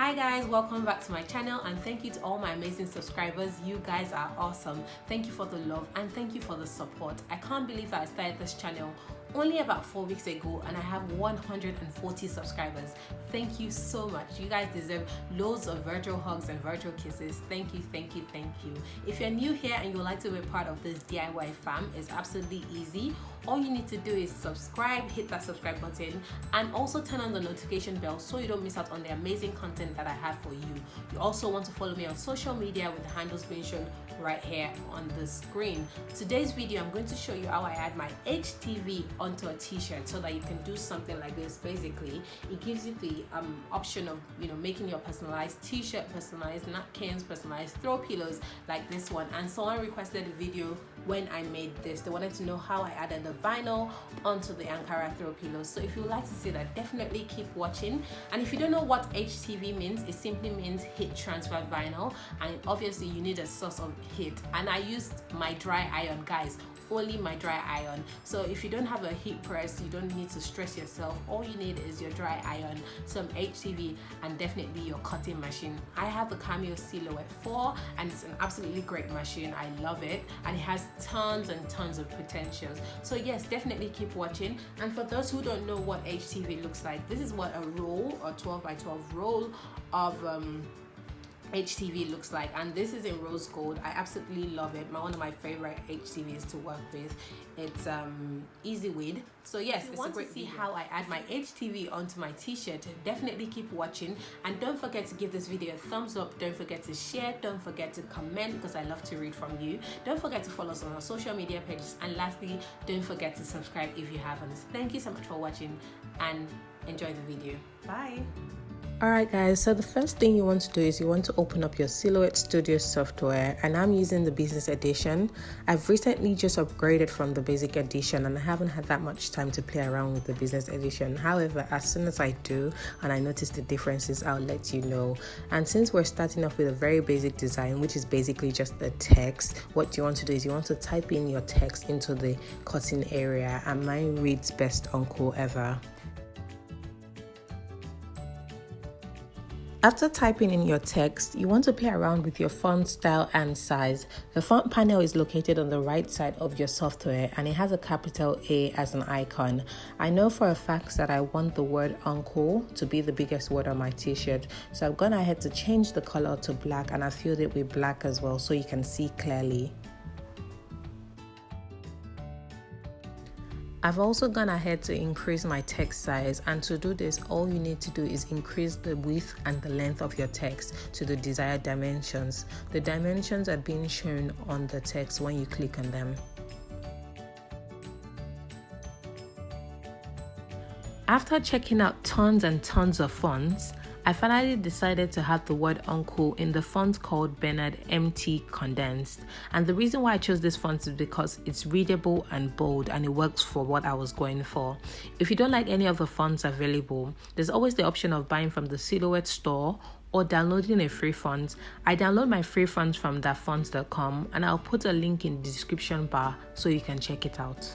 Hi guys, welcome back to my channel and thank you to all my amazing subscribers. You guys are awesome. Thank you for the love and thank you for the support. I can't believe that I started this channel only about 4 weeks ago and I have 140 subscribers. Thank you so much. You guys deserve loads of virtual hugs and virtual kisses. Thank you, thank you, thank you. If you're new here and you would like to be part of this DIY fam, it's absolutely easy. All you need to do is subscribe, hit that subscribe button, and also turn on the notification bell so you don't miss out on the amazing content that I have for you. You also want to follow me on social media with the handles being shown right here on the screen. Today's video, I'm going to show you how I add my HTV onto a t-shirt so that you can do something like this. Basically, it gives you the option of making your personalized t-shirt, personalized napkins, personalized throw pillows like this one. And someone requested a video when I made this. They wanted to know how I added the vinyl onto the Ankara throw pillows. So if you would like to see that, definitely keep watching. And if you don't know what HTV means, it simply means heat transfer vinyl, and obviously you need a source of heat. And I used my dry iron, guys, only my dry iron. So if you don't have a heat press, you don't need to stress yourself. All you need is your dry iron, some HTV, and definitely your cutting machine. I have the Cameo Silhouette 4 and it's an absolutely great machine. I love it and it has tons and tons of potentials. So yes, definitely keep watching. And for those who don't know what HTV looks like, this is what a roll or 12 by 12 roll of HTV looks like, and this is in rose gold. I absolutely love it. One of my favorite HTVs to work with. It's easy weed. So yes, it's a great video. How I add my HTV onto my t-shirt, definitely keep watching, and don't forget to give this video a thumbs up. Don't forget to share, don't forget to comment because I love to read from you. Don't forget to follow us on our social media pages, and lastly, don't forget to subscribe if you haven't. Thank you so much for watching and enjoy the video. Bye. Alright guys, so the first thing you want to do is you want to open up your Silhouette Studio software, and I'm using the business edition. I've recently just upgraded from the basic edition and I haven't had that much time to play around with the business edition. However, as soon as I do and I notice the differences, I'll let you know. And since we're starting off with a very basic design, which is basically just the text, what you want to do is you want to type in your text into the cutting area, and mine reads "Best Uncle Ever." After typing in your text, you want to play around with your font style and size. The font panel is located on the right side of your software and it has a capital A as an icon. I know for a fact that I want the word uncle to be the biggest word on my t-shirt, so I've gone ahead to change the color to black, and I filled it with black as well so you can see clearly. I've also gone ahead to increase my text size, and to do this, all you need to do is increase the width and the length of your text to the desired dimensions. The dimensions are being shown on the text when you click on them. After checking out tons and tons of fonts, I finally decided to have the word uncle in the font called Bernard MT Condensed. And the reason why I chose this font is because it's readable and bold and it works for what I was going for. If you don't like any of the fonts available, there's always the option of buying from the Silhouette store or downloading a free font. I download my free fonts from datfonts.com, and I'll put a link in the description bar so you can check it out.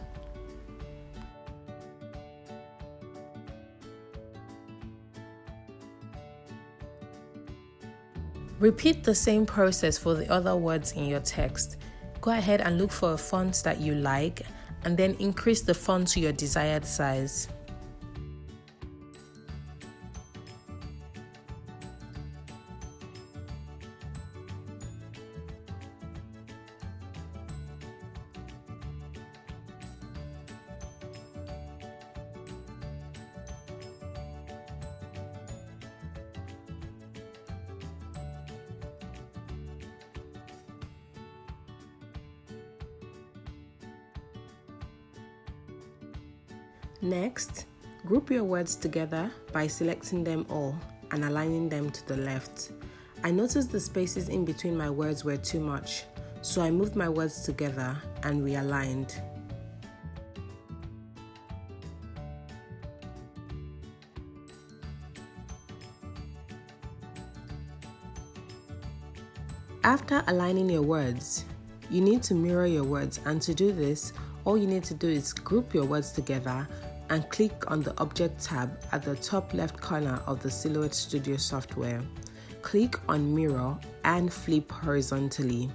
Repeat the same process for the other words in your text. Go ahead and look for a font that you like and then increase the font to your desired size. Next, group your words together by selecting them all and aligning them to the left. I noticed the spaces in between my words were too much, so I moved my words together and realigned. After aligning your words, you need to mirror your words, and to do this, all you need to do is group your words together, and click on the Object tab at the top left corner of the Silhouette Studio software. Click on Mirror and flip horizontally.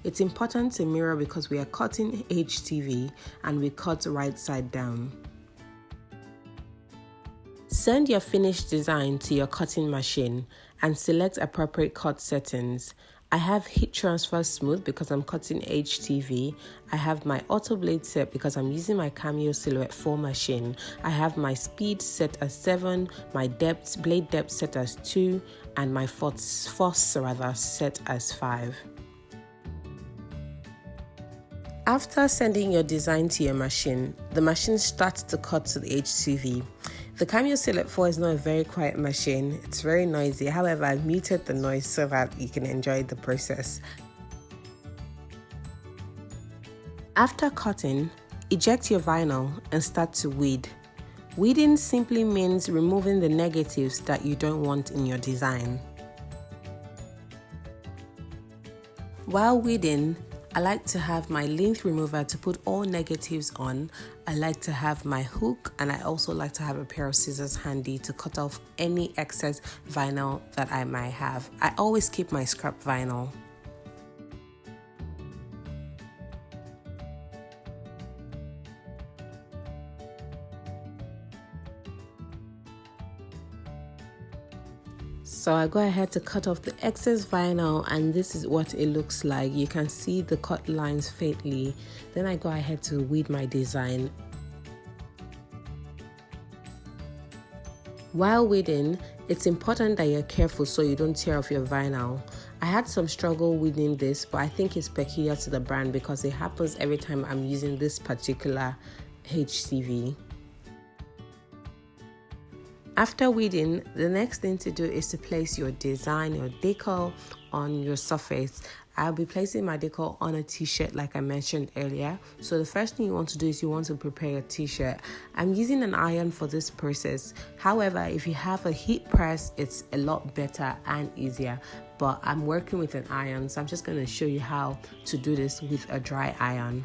It's important to mirror because we are cutting HTV and we cut right side down. Send your finished design to your cutting machine and select appropriate cut settings. I have heat transfer smooth because I'm cutting HTV. I have my auto blade set because I'm using my Cameo Silhouette 4 machine. I have my speed set as 7, my blade depth set as 2, and my force set as 5. After sending your design to your machine, the machine starts to cut to the HTV. The Cameo Silhouette 4 is not a very quiet machine, it's very noisy. However, I've muted the noise so that you can enjoy the process. After cutting, eject your vinyl and start to weed. Weeding simply means removing the negatives that you don't want in your design. While weeding, I like to have my length remover to put all negatives on. I like to have my hook, and I also like to have a pair of scissors handy to cut off any excess vinyl that I might have. I always keep my scrap vinyl. So I go ahead to cut off the excess vinyl, and this is what it looks like. You can see the cut lines faintly. Then I go ahead to weed my design. While weeding, it's important that you're careful so you don't tear off your vinyl. I had some struggle weeding this, but I think it's peculiar to the brand because it happens every time I'm using this particular HTV. After weeding, the next thing to do is to place your design, your decal on your surface. I'll be placing my decal on a t-shirt like I mentioned earlier. So the first thing you want to do is you want to prepare your t-shirt. I'm using an iron for this process. However, if you have a heat press, it's a lot better and easier. But I'm working with an iron, so I'm just going to show you how to do this with a dry iron.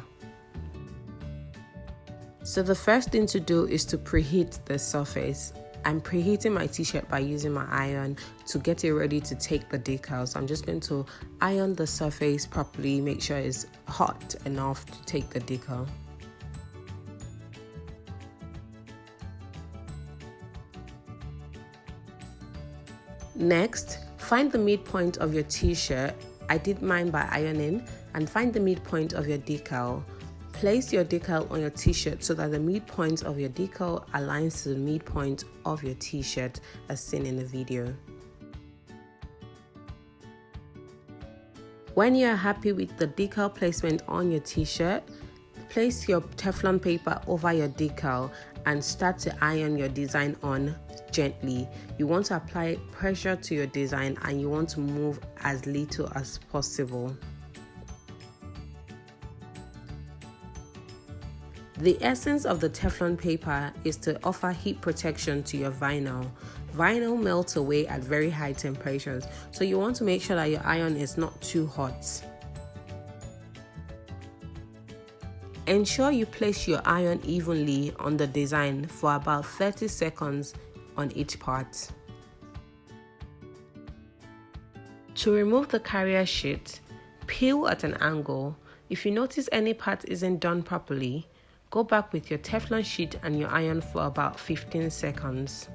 So the first thing to do is to preheat the surface. I'm preheating my t-shirt by using my iron to get it ready to take the decal. So I'm just going to iron the surface properly, make sure it's hot enough to take the decal. Next, find the midpoint of your t-shirt. I did mine by ironing, and find the midpoint of your decal. Place your decal on your t-shirt so that the midpoint of your decal aligns to the midpoint of your t-shirt as seen in the video. When you are happy with the decal placement on your t-shirt, place your Teflon paper over your decal and start to iron your design on gently. You want to apply pressure to your design and you want to move as little as possible. The essence of the Teflon paper is to offer heat protection to your vinyl. Vinyl melts away at very high temperatures, so you want to make sure that your iron is not too hot. Ensure you place your iron evenly on the design for about 30 seconds on each part. To remove the carrier sheet, peel at an angle. If you notice any part isn't done properly, go back with your Teflon sheet and your iron for about 15 seconds.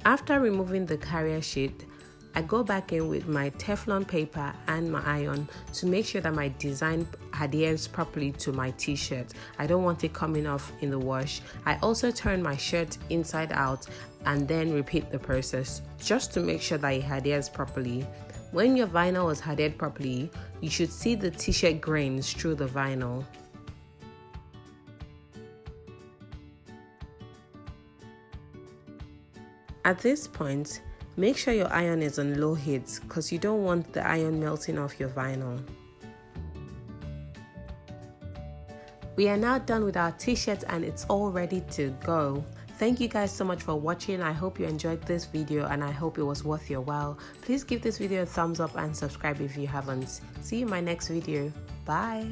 After removing the carrier sheet, I go back in with my Teflon paper and my iron to make sure that my design adheres properly to my t-shirt. I don't want it coming off in the wash. I also turn my shirt inside out and then repeat the process just to make sure that it adheres properly. When your vinyl is adhered properly, you should see the t-shirt grains through the vinyl. At this point, make sure your iron is on low heat because you don't want the iron melting off your vinyl. We are now done with our t-shirt and it's all ready to go. Thank you guys so much for watching. I hope you enjoyed this video and I hope it was worth your while. Please give this video a thumbs up and subscribe if you haven't. See you in my next video. Bye.